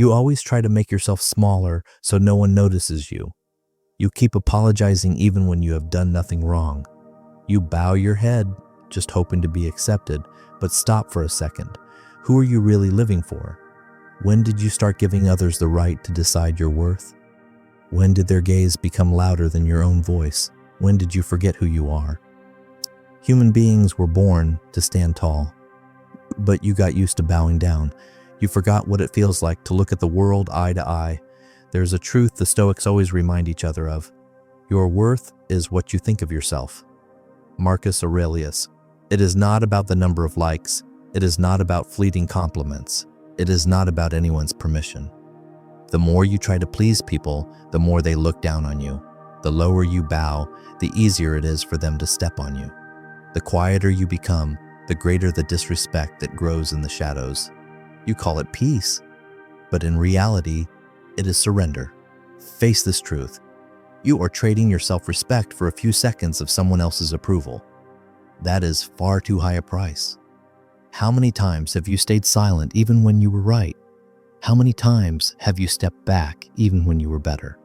You always try to make yourself smaller so no one notices you. You keep apologizing even when you have done nothing wrong. You bow your head, just hoping to be accepted, but stop for a second. Who are you really living for? When did you start giving others the right to decide your worth? When did their gaze become louder than your own voice? When did you forget who you are? Human beings were born to stand tall, but you got used to bowing down. You forgot what it feels like to look at the world eye to eye. There's a truth the Stoics always remind each other of. Your worth is what you think of yourself. Marcus Aurelius. It is not about the number of likes. It is not about fleeting compliments. It is not about anyone's permission. The more you try to please people, the more they look down on you. The lower you bow, the easier it is for them to step on you. The quieter you become, the greater the disrespect that grows in the shadows. You call it peace, but in reality, it is surrender. Face this truth. You are trading your self-respect for a few seconds of someone else's approval. That is far too high a price. How many times have you stayed silent even when you were right? How many times have you stepped back even when you were better?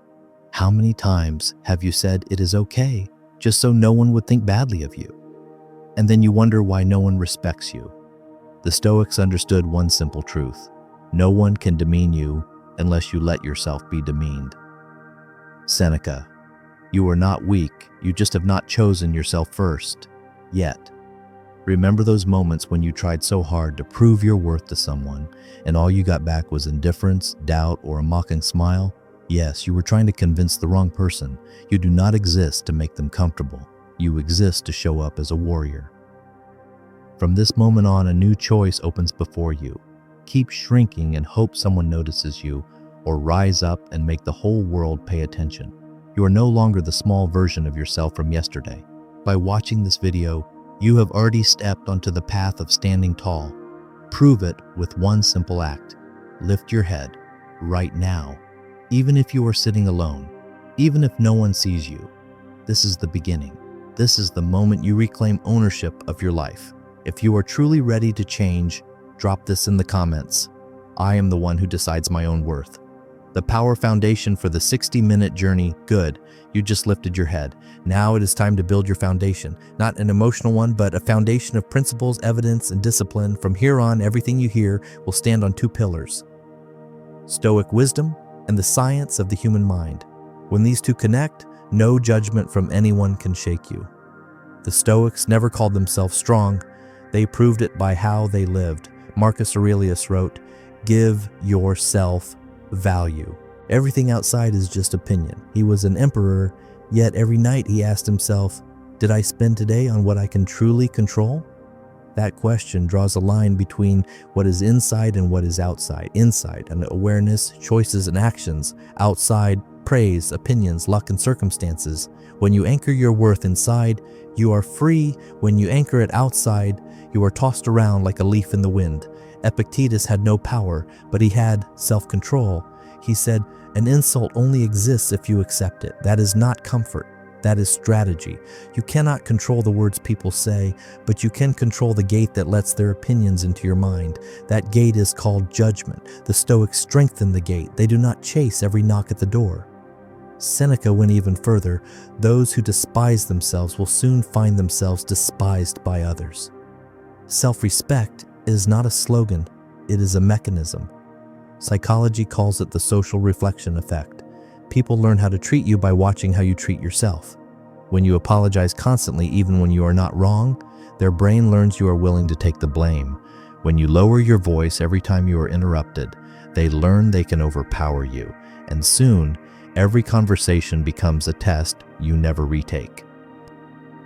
How many times have you said it is okay just so no one would think badly of you? And then you wonder why no one respects you. The Stoics understood one simple truth. No one can demean you unless you let yourself be demeaned. Seneca. You are not weak, you just have not chosen yourself first, yet. Remember those moments when you tried so hard to prove your worth to someone, and all you got back was indifference, doubt, or a mocking smile? Yes, you were trying to convince the wrong person. You do not exist to make them comfortable. You exist to show up as a warrior. From this moment on, a new choice opens before you. Keep shrinking and hope someone notices you, or rise up and make the whole world pay attention. You are no longer the small version of yourself from yesterday. By watching this video, you have already stepped onto the path of standing tall. Prove it with one simple act. Lift your head right now, even if you are sitting alone, even if no one sees you. This is the beginning. This is the moment you reclaim ownership of your life. If you are truly ready to change, drop this in the comments. I am the one who decides my own worth. The power foundation for the 60-minute journey, good. You just lifted your head. Now it is time to build your foundation. Not an emotional one, but a foundation of principles, evidence, and discipline. From here on, everything you hear will stand on two pillars: Stoic wisdom and the science of the human mind. When these two connect, no judgment from anyone can shake you. The Stoics never called themselves strong. They proved it by how they lived. Marcus Aurelius wrote, "Give yourself value. Everything outside is just opinion." He was an emperor, yet every night he asked himself, did I spend today on what I can truly control? That question draws a line between what is inside and what is outside. Inside, an awareness, choices, and actions. Outside, praise, opinions, luck, and circumstances. When you anchor your worth inside, you are free. When you anchor it outside, you are tossed around like a leaf in the wind. Epictetus had no power, but he had self-control. He said, an insult only exists if you accept it. That is not comfort. That is strategy. You cannot control the words people say, but you can control the gate that lets their opinions into your mind. That gate is called judgment. The Stoics strengthen the gate. They do not chase every knock at the door. Seneca went even further. Those who despise themselves will soon find themselves despised by others. Self-respect is not a slogan, it is a mechanism. Psychology calls it the social reflection effect. People learn how to treat you by watching how you treat yourself. When you apologize constantly, even when you are not wrong, their brain learns you are willing to take the blame. When you lower your voice every time you are interrupted, they learn they can overpower you, and soon, every conversation becomes a test you never retake.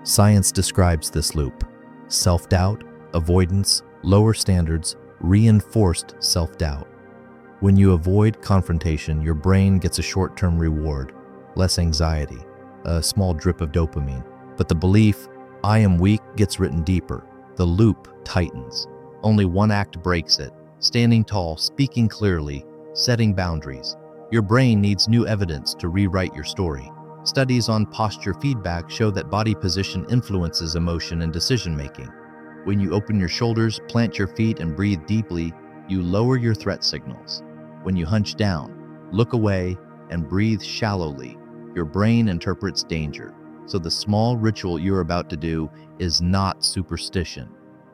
Science describes this loop: self-doubt, avoidance, lower standards, reinforced self-doubt. When you avoid confrontation, your brain gets a short-term reward, less anxiety, a small drip of dopamine. But the belief, I am weak, gets written deeper. The loop tightens. Only one act breaks it: standing tall, speaking clearly, setting boundaries. Your brain needs new evidence to rewrite your story. Studies on posture feedback show that body position influences emotion and decision-making. When you open your shoulders, plant your feet, and breathe deeply, you lower your threat signals. When you hunch down, look away, and breathe shallowly, your brain interprets danger. So the small ritual you're about to do is not superstition.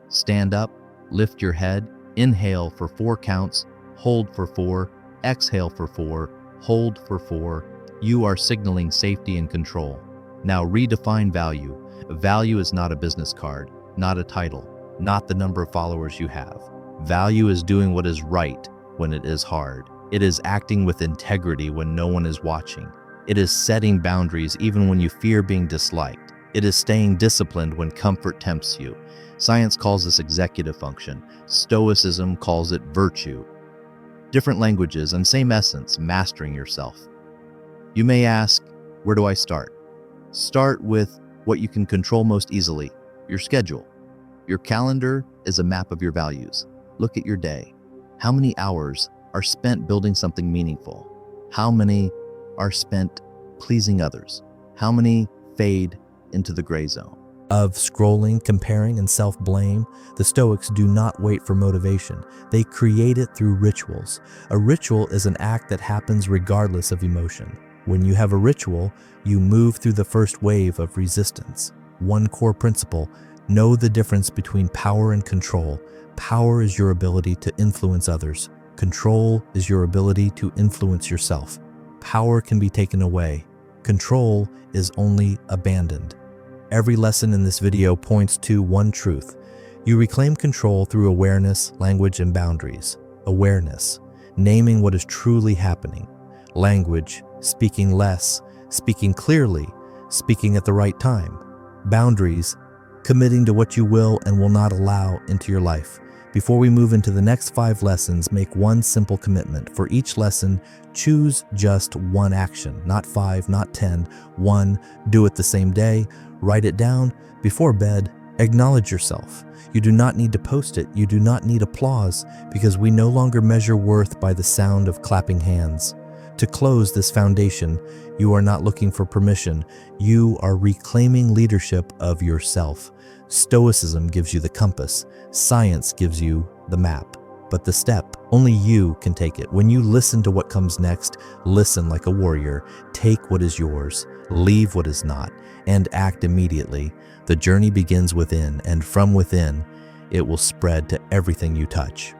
Stand up, lift your head, inhale for 4 counts, hold for 4, exhale for 4, hold for 4. You are signaling safety and control. Now redefine value. Value is not a business card, not a title, not the number of followers you have. Value is doing what is right when it is hard. It is acting with integrity when no one is watching. It is setting boundaries even when you fear being disliked. It is staying disciplined when comfort tempts you. Science calls this executive function. Stoicism calls it virtue. Different languages and same essence, mastering yourself. You may ask, where do I start? Start with what you can control most easily, your schedule. Your calendar is a map of your values. Look at your day. How many hours are spent building something meaningful? How many are spent pleasing others? How many fade into the gray zone? Of scrolling, comparing, and self-blame, the Stoics do not wait for motivation. They create it through rituals. A ritual is an act that happens regardless of emotion. When you have a ritual, you move through the first wave of resistance. One core principle: know the difference between power and control. Power is your ability to influence others. Control is your ability to influence yourself. Power can be taken away. Control is only abandoned. Every lesson in this video points to one truth. You reclaim control through awareness, language, and boundaries. Awareness, naming what is truly happening. Language, speaking less, speaking clearly, speaking at the right time. Boundaries, committing to what you will and will not allow into your life. Before we move into the next 5 lessons, make one simple commitment. For each lesson, choose just one action, not 5, not 10, 1. Do it the same day. Write it down before bed. Acknowledge yourself. You do not need to post it. You do not need applause, because we no longer measure worth by the sound of clapping hands. To close this foundation, you are not looking for permission. You are reclaiming leadership of yourself. Stoicism gives you the compass. Science gives you the map. But the step, only you can take it. When you listen to what comes next, listen like a warrior. Take what is yours, leave what is not, and act immediately. The journey begins within, and from within, it will spread to everything you touch.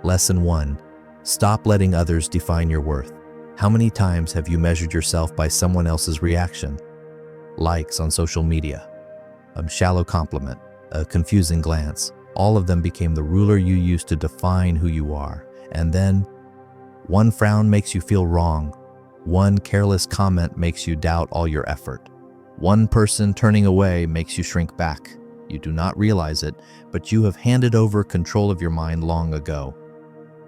Lesson 1. Stop letting others define your worth. How many times have you measured yourself by someone else's reaction? Likes on social media, a shallow compliment, a confusing glance. All of them became the ruler you used to define who you are. And then, one frown makes you feel wrong. One careless comment makes you doubt all your effort. One person turning away makes you shrink back. You do not realize it, but you have handed over control of your mind long ago.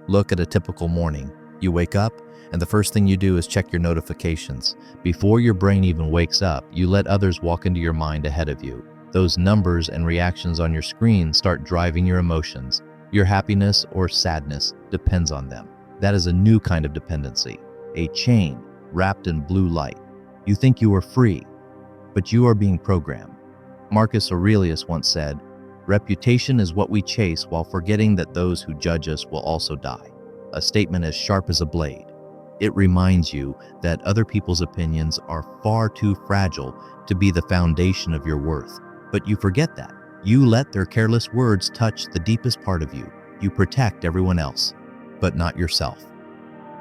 Look at a typical morning. You wake up, and the first thing you do is check your notifications. Before your brain even wakes up, you let others walk into your mind ahead of you. Those numbers and reactions on your screen start driving your emotions. Your happiness or sadness depends on them. That is a new kind of dependency, a chain wrapped in blue light. You think you are free, but you are being programmed. Marcus Aurelius once said, "Reputation is what we chase while forgetting that those who judge us will also die." A statement as sharp as a blade. It reminds you that other people's opinions are far too fragile to be the foundation of your worth. But you forget that. You let their careless words touch the deepest part of you. You protect everyone else, but not yourself.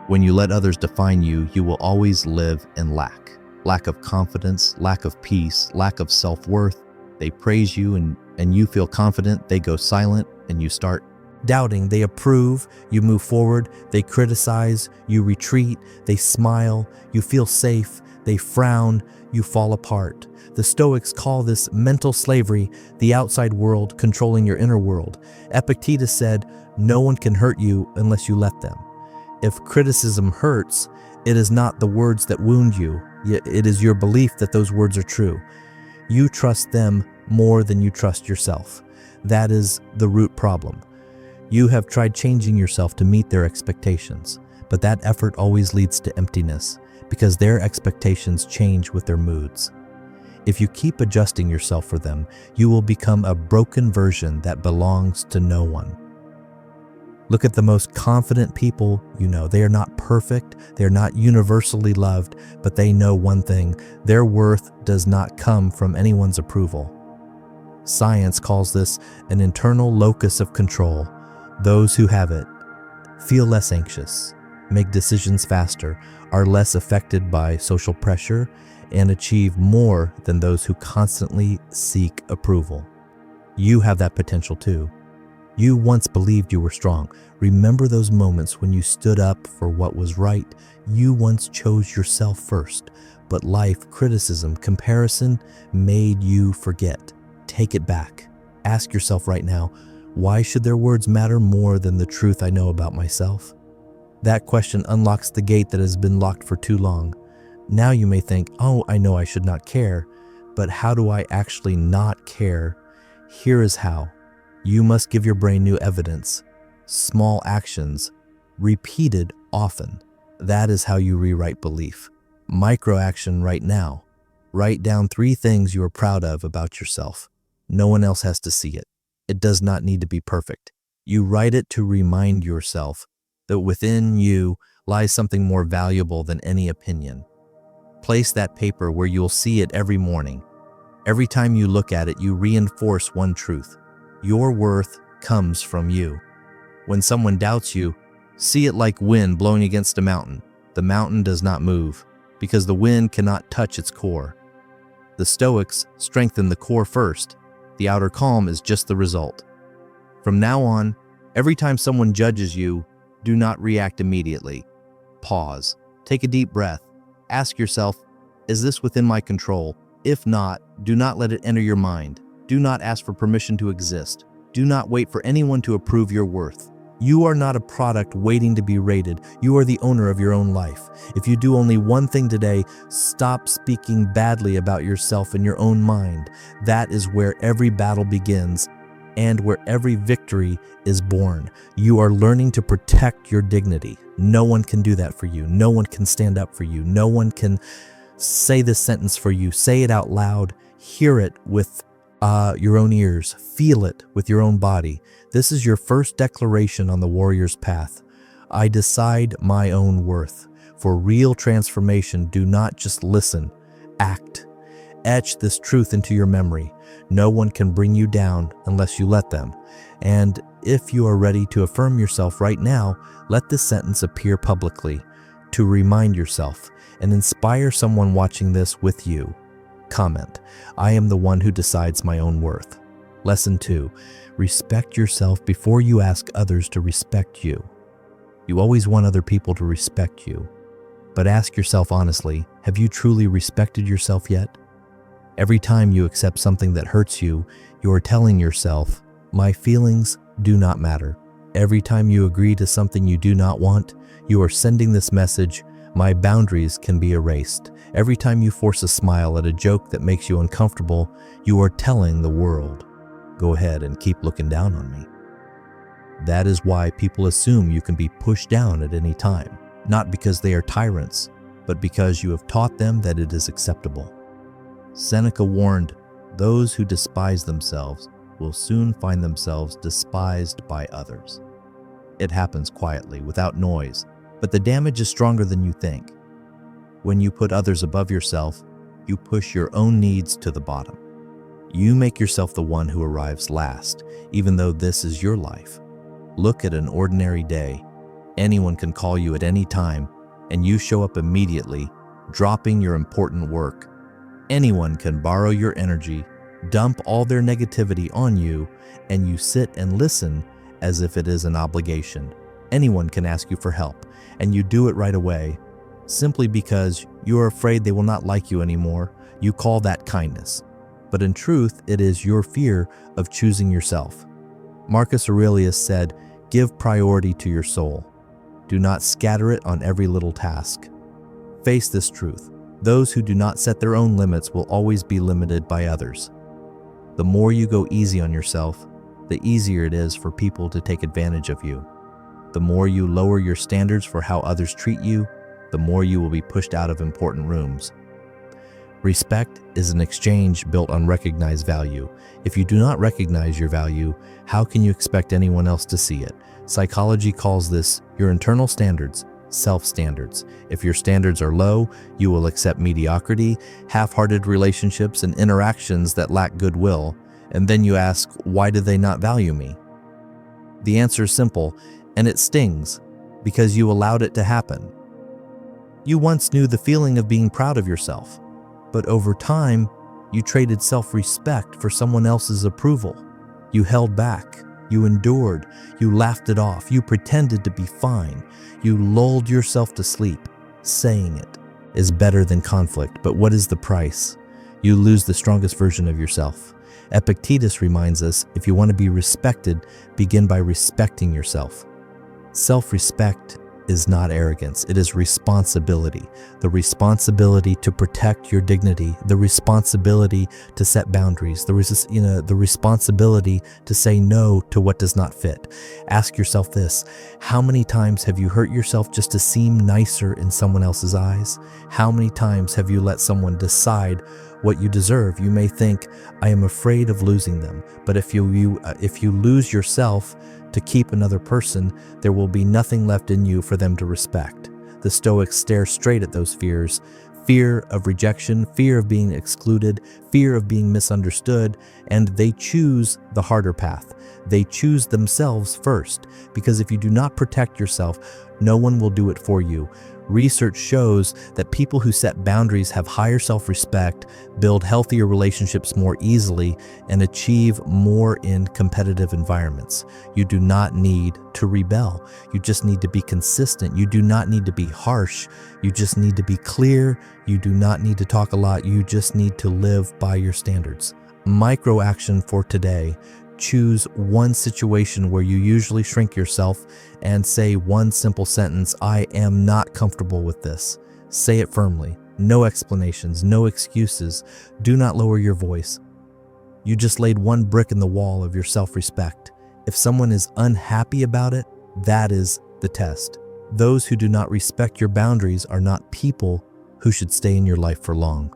When you let others define you, you will always live in lack. Lack of confidence, lack of peace, lack of self-worth. They praise you and you feel confident. They go silent and you start doubting. They approve, you move forward. They criticize, you retreat. They smile, you feel safe. They frown, you fall apart. The Stoics call this mental slavery, the outside world controlling your inner world. Epictetus said, "No one can hurt you unless you let them." If criticism hurts, it is not the words that wound you, yet it is your belief that those words are true. You trust them more than you trust yourself. That is the root problem. You have tried changing yourself to meet their expectations, but that effort always leads to emptiness, because their expectations change with their moods. If you keep adjusting yourself for them, you will become a broken version that belongs to no one. Look at the most confident people you know. They are not perfect, they are not universally loved, but they know one thing: their worth does not come from anyone's approval. Science calls this an internal locus of control. Those who have it feel less anxious, make decisions faster, are less affected by social pressure, and achieve more than those who constantly seek approval. You have that potential too. You once believed you were strong. Remember those moments when you stood up for what was right. You once chose yourself first, but life, criticism, comparison made you forget. Take it back. Ask yourself right now, why should their words matter more than the truth I know about myself? That question unlocks the gate that has been locked for too long. Now you may think, oh, I know I should not care, but how do I actually not care? Here is how. You must give your brain new evidence. Small actions, repeated often. That is how you rewrite belief. Micro action right now. Write down 3 things you are proud of about yourself. No one else has to see it. It does not need to be perfect. You write it to remind yourself that within you lies something more valuable than any opinion. Place that paper where you'll see it every morning. Every time you look at it, you reinforce one truth. Your worth comes from you. When someone doubts you, see it like wind blowing against a mountain. The mountain does not move because the wind cannot touch its core. The Stoics strengthen the core first. The outer calm is just the result. From now on, every time someone judges you, do not react immediately. Pause. Take a deep breath. Ask yourself, is this within my control? If not, do not let it enter your mind. Do not ask for permission to exist. Do not wait for anyone to approve your worth. You are not a product waiting to be rated. You are the owner of your own life. If you do only one thing today, stop speaking badly about yourself in your own mind. That is where every battle begins and where every victory is born. You are learning to protect your dignity. No one can do that for you. No one can stand up for you. No one can say this sentence for you. Say it out loud. Hear it with your own ears. Feel it with your own body. This is your first declaration on the warrior's path. I decide my own worth. For real transformation, do not just listen, act. Etch this truth into your memory. No one can bring you down unless you let them. And if you are ready to affirm yourself right now, let this sentence appear publicly to remind yourself and inspire someone watching this with you. Comment, I am the one who decides my own worth. Lesson 2, respect yourself before you ask others to respect you. You always want other people to respect you. But ask yourself honestly, have you truly respected yourself yet? Every time you accept something that hurts you, you are telling yourself, my feelings do not matter. Every time you agree to something you do not want, you are sending this message, my boundaries can be erased. Every time you force a smile at a joke that makes you uncomfortable, you are telling the world, go ahead and keep looking down on me. That is why people assume you can be pushed down at any time, not because they are tyrants, but because you have taught them that it is acceptable. Seneca warned, those who despise themselves will soon find themselves despised by others. It happens quietly, without noise, but the damage is stronger than you think. When you put others above yourself, you push your own needs to the bottom. You make yourself the one who arrives last, even though this is your life. Look at an ordinary day. Anyone can call you at any time, and you show up immediately, dropping your important work. Anyone can borrow your energy, dump all their negativity on you, and you sit and listen as if it is an obligation. Anyone can ask you for help, and you do it right away. Simply because you are afraid they will not like you anymore, you call that kindness. But in truth, it is your fear of choosing yourself. Marcus Aurelius said, give priority to your soul. Do not scatter it on every little task. Face this truth. Those who do not set their own limits will always be limited by others. The more you go easy on yourself, the easier it is for people to take advantage of you. The more you lower your standards for how others treat you, the more you will be pushed out of important rooms. Respect is an exchange built on recognized value. If you do not recognize your value, how can you expect anyone else to see it? Psychology calls this your internal standards, self-standards. If your standards are low, you will accept mediocrity, half-hearted relationships, and interactions that lack goodwill. And then you ask, why do they not value me? The answer is simple, and it stings, because you allowed it to happen. You once knew the feeling of being proud of yourself, but over time, you traded self-respect for someone else's approval. You held back. You endured, you laughed it off, you pretended to be fine, you lulled yourself to sleep. Saying it is better than conflict, but what is the price? You lose the strongest version of yourself. Epictetus reminds us, if you want to be respected, begin by respecting yourself. Self-respect is not arrogance, it is responsibility. The responsibility to protect your dignity, the responsibility to set boundaries, the responsibility to say no to what does not fit. Ask yourself this, how many times have you hurt yourself just to seem nicer in someone else's eyes? How many times have you let someone decide what you deserve? You may think, I am afraid of losing them, but if you lose yourself to keep another person, there will be nothing left in you for them to respect. The Stoics stare straight at those fears. Fear of rejection, fear of being excluded, fear of being misunderstood, and they choose the harder path. They choose themselves first, because if you do not protect yourself, no one will do it for you. Research shows that people who set boundaries have higher self-respect, build healthier relationships more easily, and achieve more in competitive environments. You do not need to rebel. You just need to be consistent. You do not need to be harsh. You just need to be clear. You do not need to talk a lot. You just need to live by your standards. Micro action for today. Choose one situation where you usually shrink yourself and say one simple sentence, I am not comfortable with this. Say it firmly. No explanations, no excuses. Do not lower your voice. You just laid one brick in the wall of your self-respect. If someone is unhappy about it, that is the test. Those who do not respect your boundaries are not people who should stay in your life for long.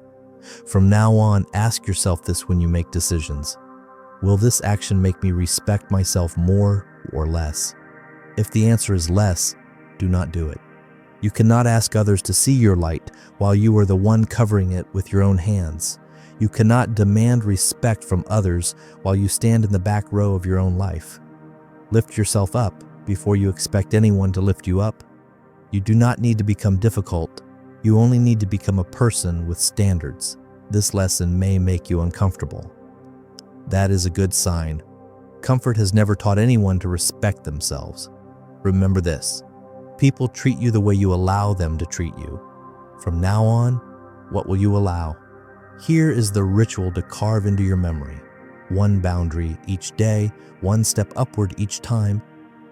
From now on, ask yourself this when you make decisions. Will this action make me respect myself more or less? If the answer is less, do not do it. You cannot ask others to see your light while you are the one covering it with your own hands. You cannot demand respect from others while you stand in the back row of your own life. Lift yourself up before you expect anyone to lift you up. You do not need to become difficult. You only need to become a person with standards. This lesson may make you uncomfortable. That is a good sign. Comfort has never taught anyone to respect themselves. Remember this, people treat you the way you allow them to treat you. From now on, what will you allow? Here is the ritual to carve into your memory. One boundary each day, one step upward each time,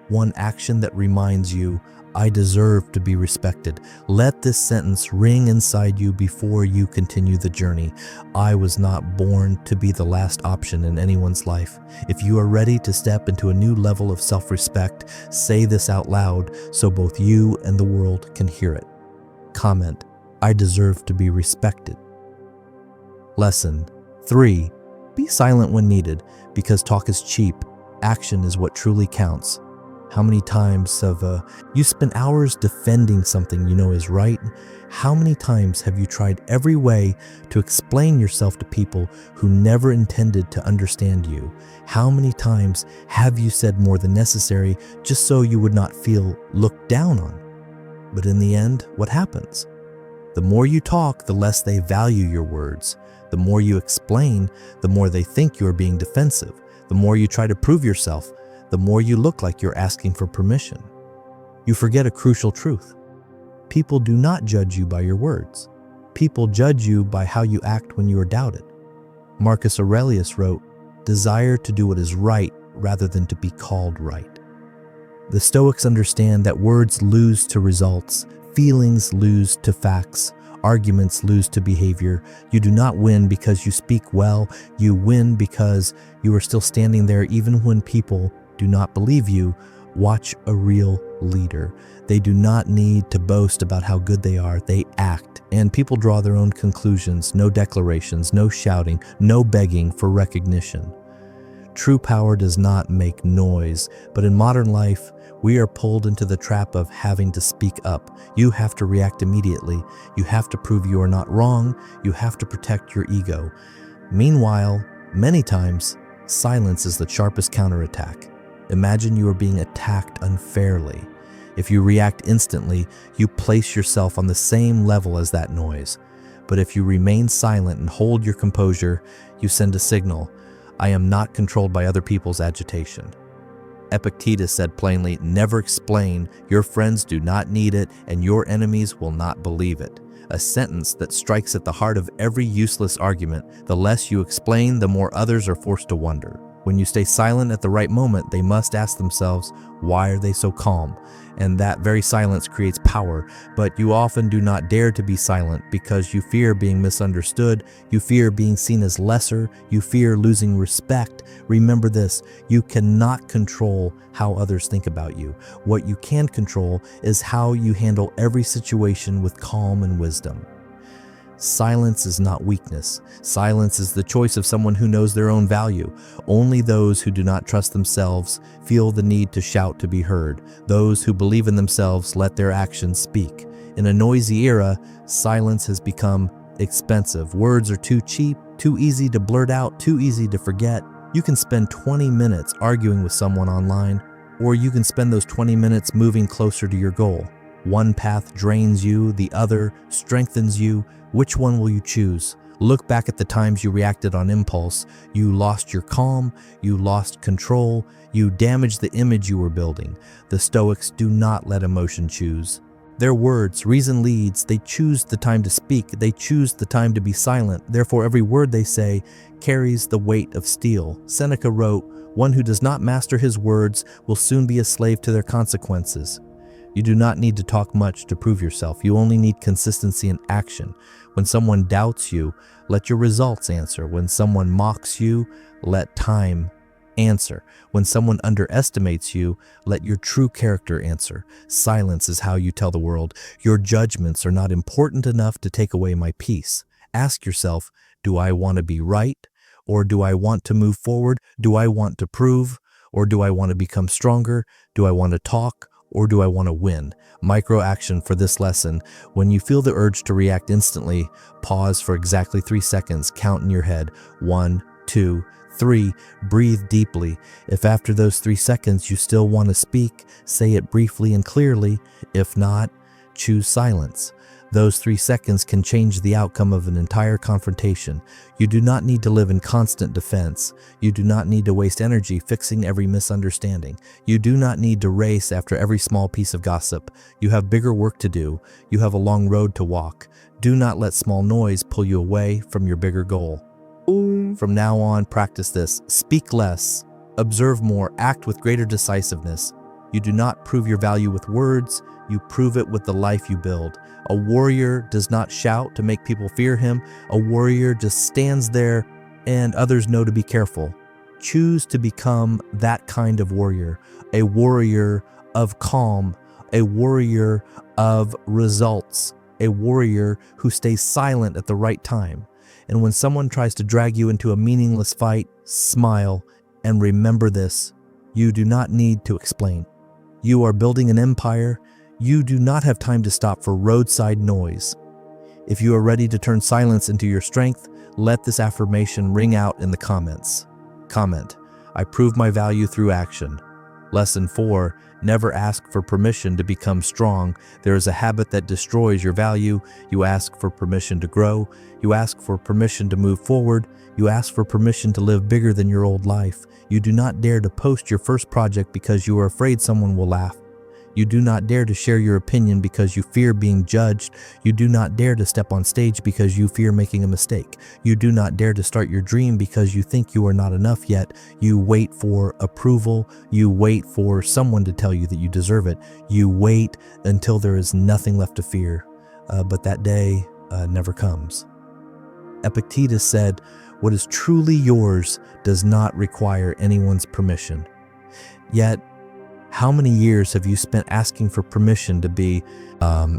one action that reminds you, I deserve to be respected. Let this sentence ring inside you before you continue the journey. I was not born to be the last option in anyone's life. If you are ready to step into a new level of self-respect, say this out loud so both you and the world can hear it. Comment, I deserve to be respected. Lesson 3. Be silent when needed, because talk is cheap. Action is what truly counts. How many times have you spent hours defending something you know is right? How many times have you tried every way to explain yourself to people who never intended to understand you? How many times have you said more than necessary just so you would not feel looked down on? But in the end, what happens? The more you talk, the less they value your words. The more you explain, the more they think you are being defensive. The more you try to prove yourself, the more you look like you're asking for permission. You forget a crucial truth. People do not judge you by your words. People judge you by how you act when you are doubted. Marcus Aurelius wrote, desire to do what is right rather than to be called right. The Stoics understand that words lose to results, feelings lose to facts, arguments lose to behavior. You do not win because you speak well. You win because you are still standing there even when people do not believe you. Watch a real leader. They do not need to boast about how good they are. They act, and people draw their own conclusions. No declarations, no shouting, no begging for recognition. True power does not make noise, but in modern life, we are pulled into the trap of having to speak up. You have to react immediately. You have to prove you are not wrong. You have to protect your ego. Meanwhile, many times, silence is the sharpest counterattack. Imagine you are being attacked unfairly. If you react instantly, you place yourself on the same level as that noise. But if you remain silent and hold your composure, you send a signal: I am not controlled by other people's agitation. Epictetus said plainly, never explain, your friends do not need it, and your enemies will not believe it. A sentence that strikes at the heart of every useless argument. The less you explain, the more others are forced to wonder. When you stay silent at the right moment, they must ask themselves, why are they so calm? And that very silence creates power, but you often do not dare to be silent because you fear being misunderstood, you fear being seen as lesser, you fear losing respect. Remember this, you cannot control how others think about you. What you can control is how you handle every situation with calm and wisdom. Silence is not weakness. Silence is the choice of someone who knows their own value. Only those who do not trust themselves feel the need to shout to be heard. Those who believe in themselves let their actions speak. In a noisy era, silence has become expensive. Words are too cheap, too easy to blurt out, too easy to forget. You can spend 20 minutes arguing with someone online, or you can spend those 20 minutes moving closer to your goal. One path drains you, the other strengthens you. Which one will you choose? Look back at the times you reacted on impulse. You lost your calm, you lost control, you damaged the image you were building. The Stoics do not let emotion choose. Their words, reason leads, they choose the time to speak, they choose the time to be silent. Therefore, every word they say carries the weight of steel. Seneca wrote, one who does not master his words will soon be a slave to their consequences. You do not need to talk much to prove yourself. You only need consistency in action. When someone doubts you, let your results answer. When someone mocks you, let time answer. When someone underestimates you, let your true character answer. Silence is how you tell the world, your judgments are not important enough to take away my peace. Ask yourself, do I want to be right? Or do I want to move forward? Do I want to prove? Or do I want to become stronger? Do I want to talk? Or do I want to win? Micro action for this lesson. When you feel the urge to react instantly, pause for exactly 3 seconds. Count in your head. 1, 2, 3. Breathe deeply. If after those 3 seconds you still want to speak, say it briefly and clearly. If not, choose silence. Those 3 seconds can change the outcome of an entire confrontation. You do not need to live in constant defense. You do not need to waste energy fixing every misunderstanding. You do not need to race after every small piece of gossip. You have bigger work to do. You have a long road to walk. Do not let small noise pull you away from your bigger goal. From now on, practice this. Speak less, observe more, act with greater decisiveness. You do not prove your value with words, you prove it with the life you build. A warrior does not shout to make people fear him. A warrior just stands there and others know to be careful. Choose to become that kind of warrior, a warrior of calm, a warrior of results, a warrior who stays silent at the right time. And when someone tries to drag you into a meaningless fight, smile and remember this: you do not need to explain. You are building an empire. You do not have time to stop for roadside noise. If you are ready to turn silence into your strength, let this affirmation ring out in the comments. Comment: I prove my value through action. Lesson 4. Never ask for permission to become strong. There is a habit that destroys your value. You ask for permission to grow. You ask for permission to move forward. You ask for permission to live bigger than your old life. You do not dare to post your first project because you are afraid someone will laugh. You do not dare to share your opinion because you fear being judged. You do not dare to step on stage because you fear making a mistake. You do not dare to start your dream because you think you are not enough yet. You wait for approval. You wait for someone to tell you that you deserve it. You wait until there is nothing left to fear. But that day never comes. Epictetus said, "What is truly yours does not require anyone's permission." Yet, how many years have you spent asking for permission to be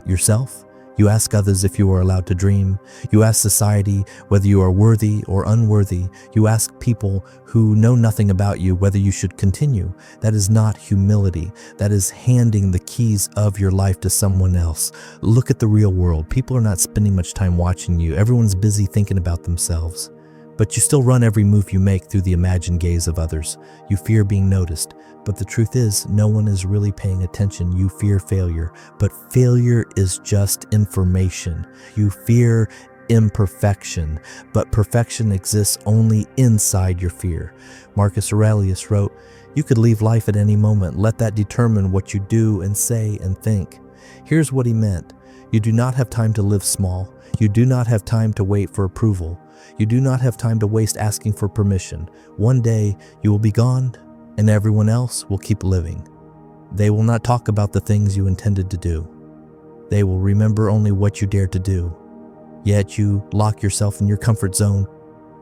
yourself? You ask others if you are allowed to dream. You ask society whether you are worthy or unworthy. You ask people who know nothing about you whether you should continue. That is not humility. That is handing the keys of your life to someone else. Look at the real world. People are not spending much time watching you. Everyone's busy thinking about themselves. But you still run every move you make through the imagined gaze of others. You fear being noticed. But the truth is, no one is really paying attention. You fear failure. But failure is just information. You fear imperfection. But perfection exists only inside your fear. Marcus Aurelius wrote, "You could leave life at any moment. Let that determine what you do and say and think." Here's what he meant. You do not have time to live small. You do not have time to wait for approval. You do not have time to waste asking for permission. One day you will be gone, and everyone else will keep living. They will not talk about the things you intended to do. They will remember only what you dared to do. Yet you lock yourself in your comfort zone.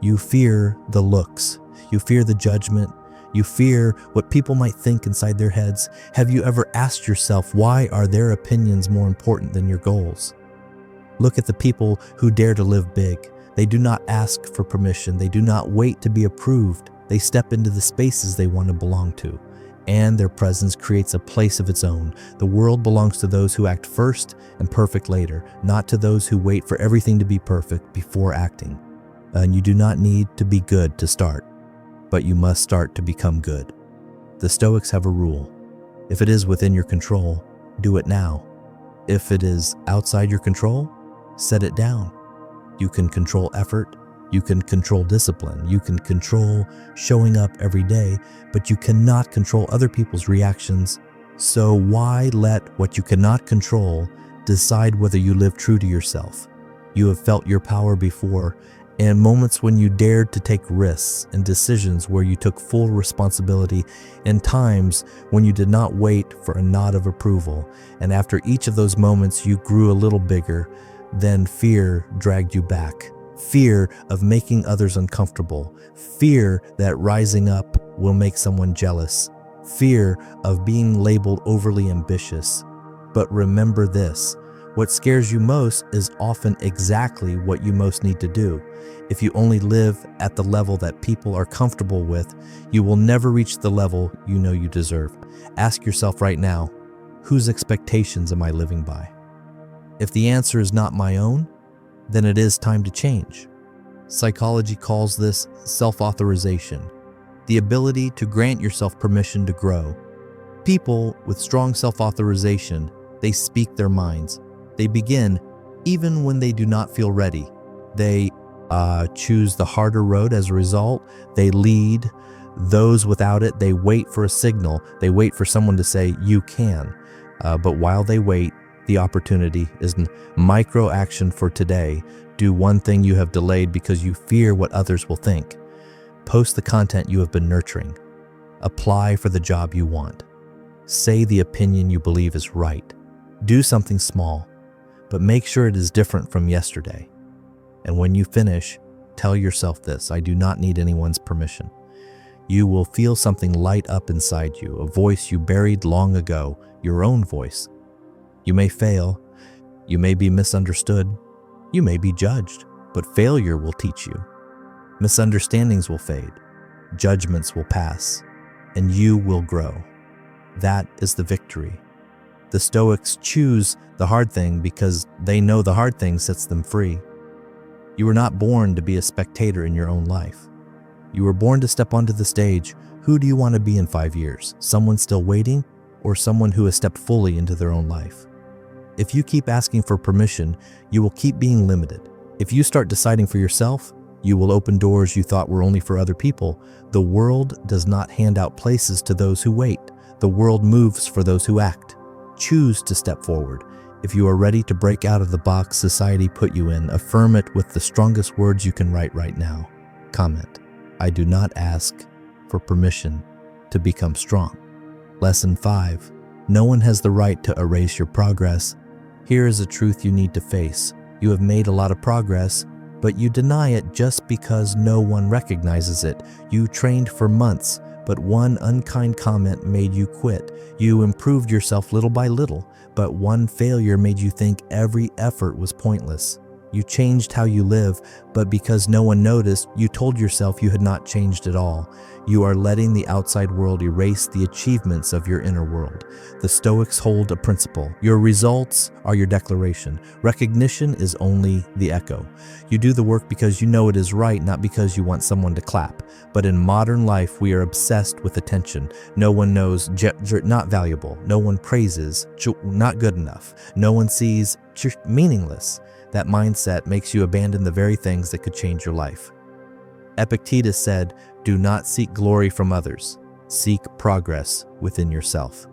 You fear the looks. You fear the judgment. You fear what people might think inside their heads. Have you ever asked yourself, why are their opinions more important than your goals? Look at the people who dare to live big. They do not ask for permission. They do not wait to be approved. They step into the spaces they want to belong to, and their presence creates a place of its own. The world belongs to those who act first and perfect later, not to those who wait for everything to be perfect before acting. And you do not need to be good to start, but you must start to become good. The Stoics have a rule. If it is within your control, do it now. If it is outside your control, set it down. You can control effort. You can control discipline. You can control showing up every day, but you cannot control other people's reactions. So why let what you cannot control decide whether you live true to yourself? You have felt your power before, and moments when you dared to take risks and decisions where you took full responsibility, and times when you did not wait for a nod of approval. And after each of those moments, you grew a little bigger. Then fear dragged you back. Fear of making others uncomfortable. Fear that rising up will make someone jealous. Fear of being labeled overly ambitious. But remember this, what scares you most is often exactly what you most need to do. If you only live at the level that people are comfortable with, you will never reach the level you know you deserve. Ask yourself right now, whose expectations am I living by? If the answer is not my own, then it is time to change. Psychology calls this self-authorization, the ability to grant yourself permission to grow. People with strong self-authorization, they speak their minds. They begin even when they do not feel ready. They choose the harder road as a result. They lead. Those without it, they wait for a signal. They wait for someone to say, you can. But while they wait, the opportunity is micro action for today. Do one thing you have delayed because you fear what others will think. Post the content you have been nurturing. Apply for the job you want. Say the opinion you believe is right. Do something small, but make sure it is different from yesterday. And when you finish, tell yourself this, I do not need anyone's permission. You will feel something light up inside you, a voice you buried long ago, your own voice. You may fail, you may be misunderstood, you may be judged, but failure will teach you. Misunderstandings will fade, judgments will pass, and you will grow. That is the victory. The Stoics choose the hard thing because they know the hard thing sets them free. You were not born to be a spectator in your own life. You were born to step onto the stage. Who do you want to be in 5 years? Someone still waiting, or someone who has stepped fully into their own life? If you keep asking for permission, you will keep being limited. If you start deciding for yourself, you will open doors you thought were only for other people. The world does not hand out places to those who wait. The world moves for those who act. Choose to step forward. If you are ready to break out of the box society put you in, affirm it with the strongest words you can write right now. Comment, I do not ask for permission to become strong. Lesson 5. No one has the right to erase your progress. Here is a truth you need to face. You have made a lot of progress, but you deny it just because no one recognizes it. You trained for months, but one unkind comment made you quit. You improved yourself little by little, but one failure made you think every effort was pointless. You changed how you live, but because no one noticed, you told yourself you had not changed at all. You are letting the outside world erase the achievements of your inner world. The Stoics hold a principle. Your results are your declaration. Recognition is only the echo. You do the work because you know it is right, not because you want someone to clap. But in modern life, we are obsessed with attention. No one knows, not valuable. No one praises, not good enough. No one sees, meaningless. That mindset makes you abandon the very things that could change your life. Epictetus said, "Do not seek glory from others. Seek progress within yourself."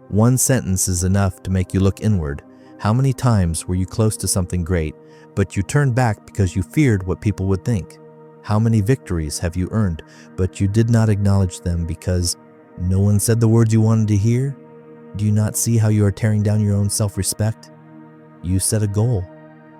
One sentence is enough to make you look inward. How many times were you close to something great, but you turned back because you feared what people would think? How many victories have you earned, but you did not acknowledge them because no one said the words you wanted to hear? Do you not see how you are tearing down your own self-respect? You set a goal.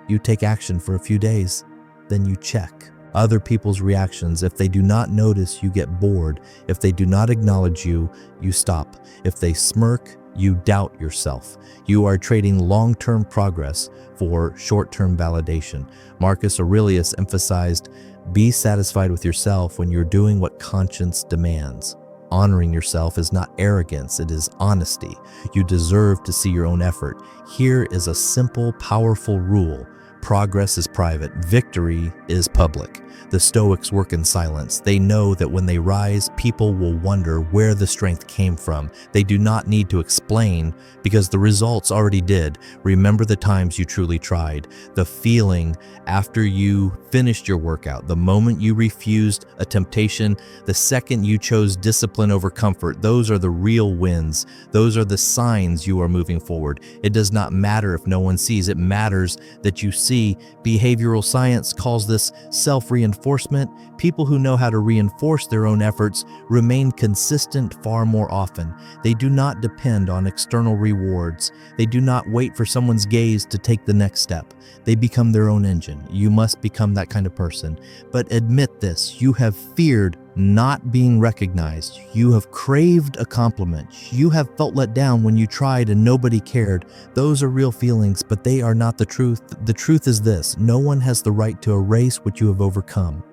You take action for a few days, then you check other people's reactions. If they do not notice, you get bored. If they do not acknowledge you, you stop. If they smirk, you doubt yourself. You are trading long-term progress for short-term validation. Marcus Aurelius emphasized, be satisfied with yourself when you're doing what conscience demands. Honoring yourself is not arrogance, it is honesty. You deserve to see your own effort. Here is a simple, powerful rule. Progress is private, victory is public. The Stoics work in silence. They know that when they rise, people will wonder where the strength came from. They do not need to explain because the results already did. Remember the times you truly tried, the feeling after you finished your workout, the moment you refused a temptation, the second you chose discipline over comfort. Those are the real wins. Those are the signs you are moving forward. It does not matter if no one sees. It matters that you see. Behavioral science calls this self-reinforcement. People who know how to reinforce their own efforts remain consistent far more often. They do not depend on external rewards. They do not wait for someone's gaze to take the next step. They become their own engine. You must become that kind of person. But admit this, you have feared not being recognized. You have craved a compliment. You have felt let down when you tried and nobody cared. Those are real feelings, but they are not the truth. The truth is this: no one has the right to erase what you have overcome.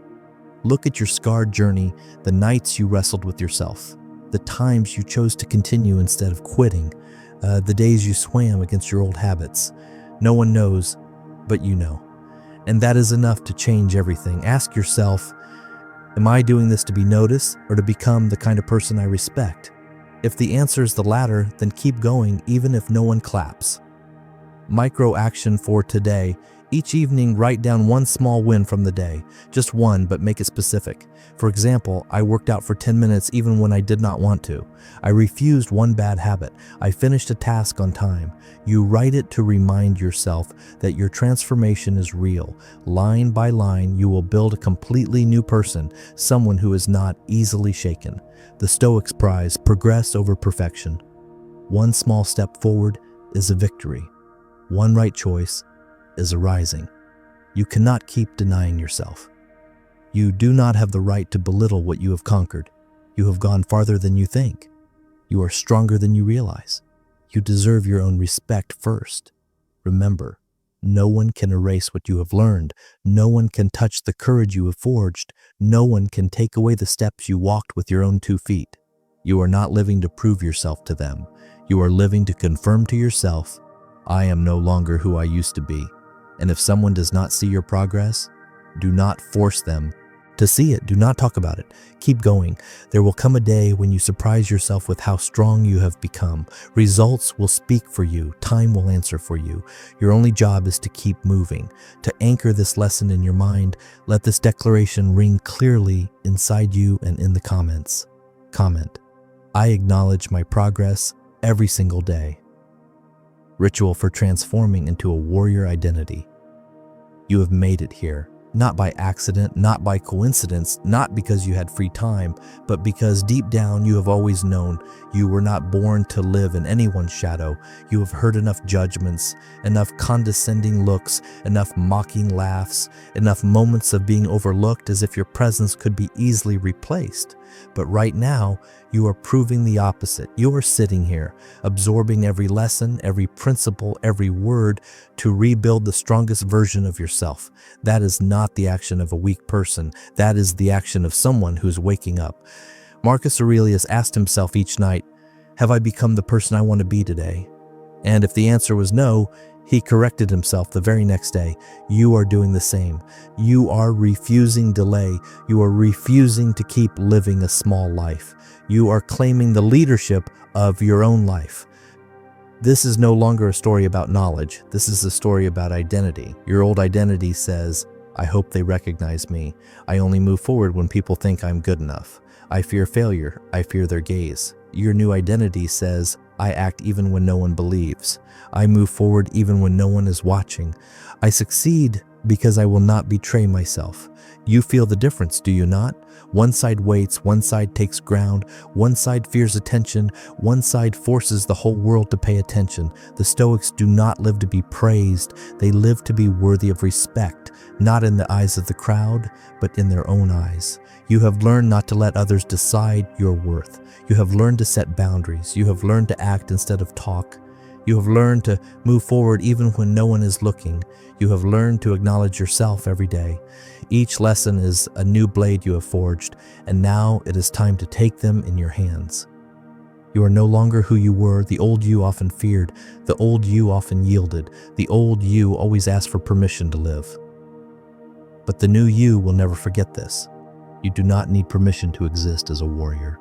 Look at your scarred journey, the nights you wrestled with yourself, the times you chose to continue instead of quitting, the days you swam against your old habits. No one knows, but you know. And that is enough to change everything. Ask yourself, am I doing this to be noticed or to become the kind of person I respect? If the answer is the latter, then keep going even if no one claps. Micro action for today. Each evening, write down one small win from the day. Just one, but make it specific. For example, I worked out for 10 minutes even when I did not want to. I refused one bad habit. I finished a task on time. You write it to remind yourself that your transformation is real. Line by line, you will build a completely new person, someone who is not easily shaken. The Stoics prize progress over perfection. One small step forward is a victory. One right choice is a rising. You cannot keep denying yourself. You do not have the right to belittle what you have conquered. You have gone farther than you think. You are stronger than you realize. You deserve your own respect first. Remember, no one can erase what you have learned. No one can touch the courage you have forged. No one can take away the steps you walked with your own 2 feet. You are not living to prove yourself to them. You are living to confirm to yourself, I am no longer who I used to be. And if someone does not see your progress, do not force them to see it. Do not talk about it. Keep going. There will come a day when you surprise yourself with how strong you have become. Results will speak for you. Time will answer for you. Your only job is to keep moving. To anchor this lesson in your mind, let this declaration ring clearly inside you and in the comments. Comment: I acknowledge my progress every single day. Ritual for transforming into a warrior identity. You have made it here, not by accident, not by coincidence, not because you had free time, but because deep down you have always known you were not born to live in anyone's shadow. You have heard enough judgments, enough condescending looks, enough mocking laughs, enough moments of being overlooked as if your presence could be easily replaced. But right now, you are proving the opposite. You are sitting here, absorbing every lesson, every principle, every word to rebuild the strongest version of yourself. That is not the action of a weak person. That is the action of someone who's waking up. Marcus Aurelius asked himself each night, have I become the person I want to be today? And if the answer was no, he corrected himself the very next day. You are doing the same. You are refusing delay. You are refusing to keep living a small life. You are claiming the leadership of your own life. This is no longer a story about knowledge. This is a story about identity. Your old identity says, I hope they recognize me. I only move forward when people think I'm good enough. I fear failure. I fear their gaze. Your new identity says, I act even when no one believes. I move forward even when no one is watching. I succeed because I will not betray myself. You feel the difference, do you not? One side waits, one side takes ground, one side fears attention, one side forces the whole world to pay attention. The Stoics do not live to be praised. They live to be worthy of respect, not in the eyes of the crowd, but in their own eyes. You have learned not to let others decide your worth. You have learned to set boundaries. You have learned to act instead of talk. You have learned to move forward even when no one is looking. You have learned to acknowledge yourself every day. Each lesson is a new blade you have forged, and now it is time to take them in your hands. You are no longer who you were. The old you often feared. The old you often yielded. The old you always asked for permission to live. But the new you will never forget this. You do not need permission to exist as a warrior.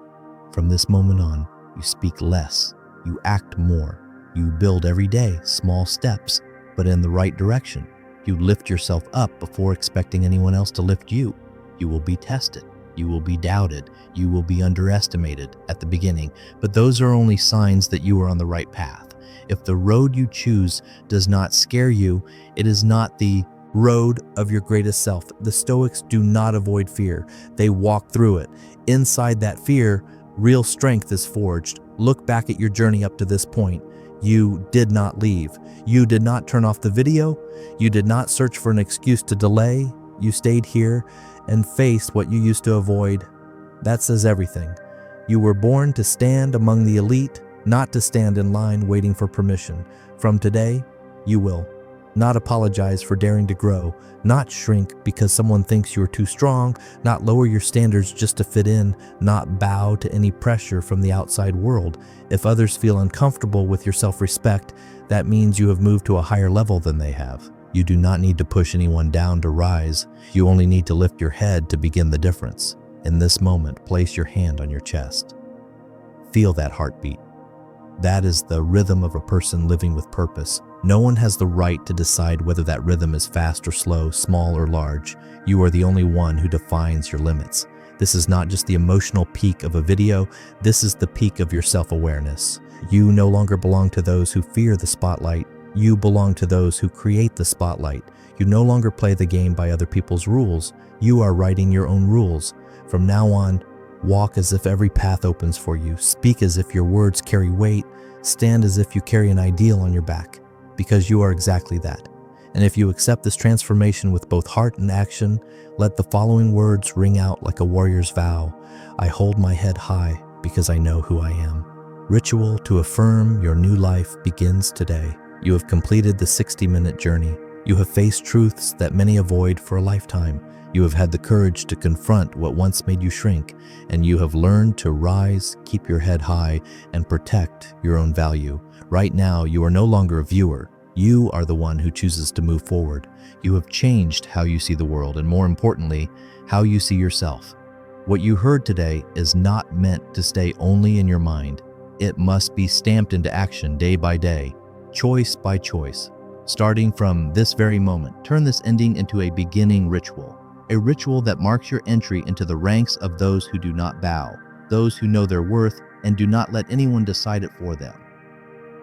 From this moment on, you speak less, you act more, you build every day small steps, but in the right direction. You lift yourself up before expecting anyone else to lift you. You will be tested, you will be doubted, you will be underestimated at the beginning, but those are only signs that you are on the right path. If the road you choose does not scare you, it is not the road of your greatest self. The Stoics do not avoid fear, they walk through it. Inside that fear, real strength is forged. Look back at your journey up to this point. You did not leave. You did not turn off the video. You did not search for an excuse to delay. You stayed here and faced what you used to avoid. That says everything. You were born to stand among the elite, not to stand in line waiting for permission. From today, you will. Not apologize for daring to grow, not shrink because someone thinks you are too strong, not lower your standards just to fit in, not bow to any pressure from the outside world. If others feel uncomfortable with your self-respect, that means you have moved to a higher level than they have. You do not need to push anyone down to rise. You only need to lift your head to begin the difference. In this moment, place your hand on your chest. Feel that heartbeat. That is the rhythm of a person living with purpose. No one has the right to decide whether that rhythm is fast or slow, small or large. You are the only one who defines your limits. This is not just the emotional peak of a video, this is the peak of your self-awareness. You no longer belong to those who fear the spotlight. You belong to those who create the spotlight. You no longer play the game by other people's rules. You are writing your own rules. From now on, walk as if every path opens for you. Speak as if your words carry weight. Stand as if you carry an ideal on your back. Because you are exactly that. And if you accept this transformation with both heart and action, let the following words ring out like a warrior's vow. I hold my head high because I know who I am. Ritual to affirm your new life begins today. You have completed the 60-minute journey. You have faced truths that many avoid for a lifetime. You have had the courage to confront what once made you shrink, and you have learned to rise, keep your head high, and protect your own value. Right now, you are no longer a viewer. You are the one who chooses to move forward. You have changed how you see the world, and more importantly, how you see yourself. What you heard today is not meant to stay only in your mind. It must be stamped into action day by day, choice by choice. Starting from this very moment, turn this ending into a beginning ritual. A ritual that marks your entry into the ranks of those who do not bow, those who know their worth and do not let anyone decide it for them.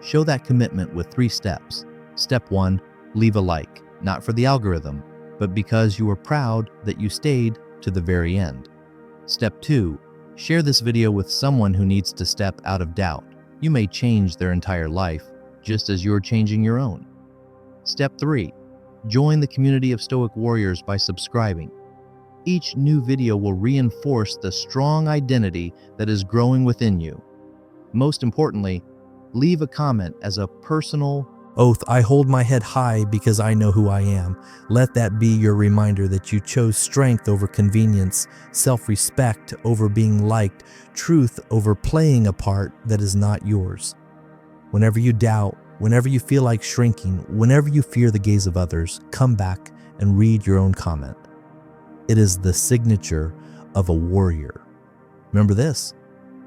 Show that commitment with 3 steps. Step 1, leave a like, not for the algorithm, but because you are proud that you stayed to the very end. Step 2, share this video with someone who needs to step out of doubt. You may change their entire life, just as you're changing your own. Step 3, join the community of Stoic warriors by subscribing. Each new video will reinforce the strong identity that is growing within you. Most importantly, leave a comment as a personal oath. I hold my head high because I know who I am. Let that be your reminder that you chose strength over convenience, self-respect over being liked, truth over playing a part that is not yours. Whenever you doubt, whenever you feel like shrinking, whenever you fear the gaze of others, come back and read your own comment. It is the signature of a warrior. Remember this,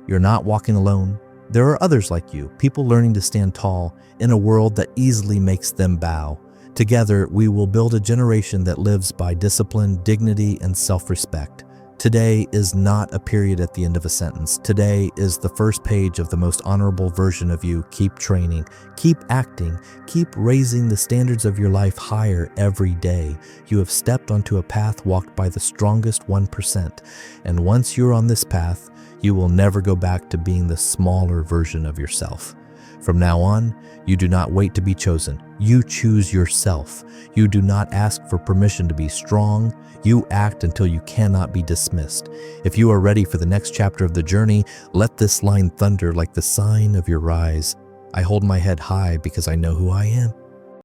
you're not walking alone. There are others like you, people learning to stand tall in a world that easily makes them bow. Together, we will build a generation that lives by discipline, dignity, and self-respect. Today is not a period at the end of a sentence. Today is the first page of the most honorable version of you. Keep training, keep acting, keep raising the standards of your life higher every day. You have stepped onto a path walked by the strongest 1%. And once you're on this path, you will never go back to being the smaller version of yourself. From now on, you do not wait to be chosen. You choose yourself. You do not ask for permission to be strong. You act until you cannot be dismissed. If you are ready for the next chapter of the journey, let this line thunder like the sign of your rise. I hold my head high because I know who I am.